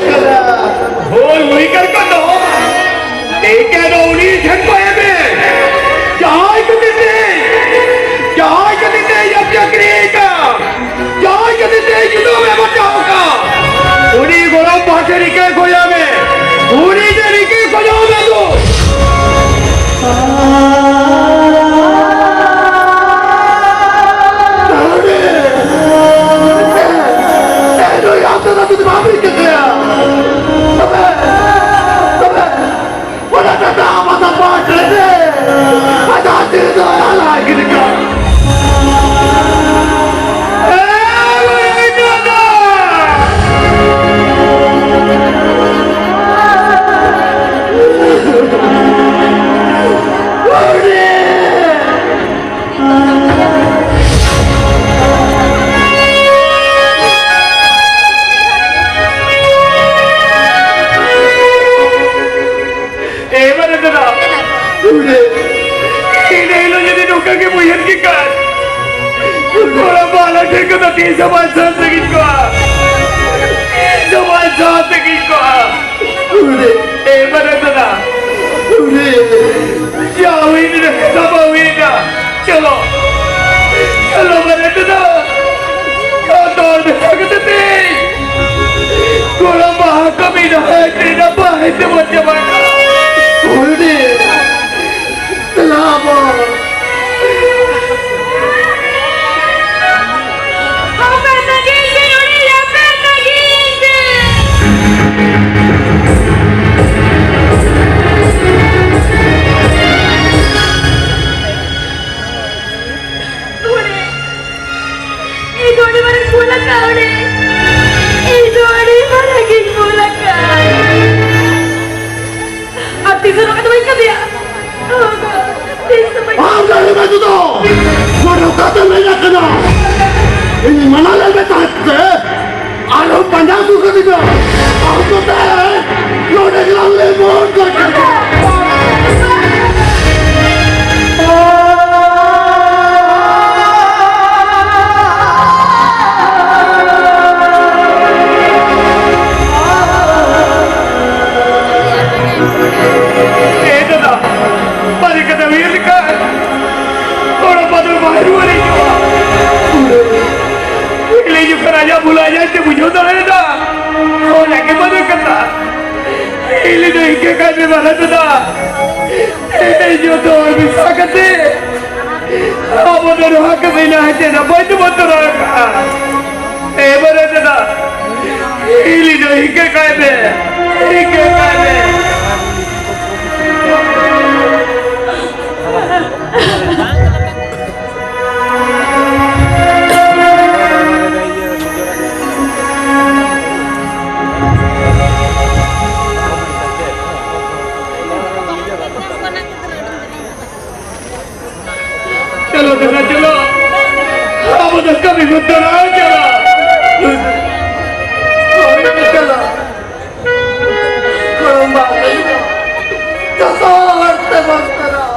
भूल हुई कर करो एक उन्हीं झटको है में जाय कभी दे जब जगरेगा जाय कभी दे जुदों में बचाओगा उन्हीं गोरम भाषे रिके खोया में उन्हीं से रिके खोजाओ में तो तुझे मामले कितने बोला था आवाज़ बात रहे आजाद तेरे तो आला किधर चलो चलो थोड़ा बाहर कभी ना है तेरा बाहर से मत जमाना ini mana lagi tak alam pandang tu ketika aku tak lo dah hilang lemon kau बुला जाए तो मुझे तो नहीं था और लगे मदद करता इले तो इनके करने वाला तो था जो तो और भी साकते अब उधर वहाँ कभी ना है ना बंद मत रहा बरे तो था इले तो इनके करने चलो चलो चलो अब तो कभी गुस्सा ना चला चला कोरंबा चलो हटते मत करो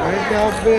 গাড়িতে আসবে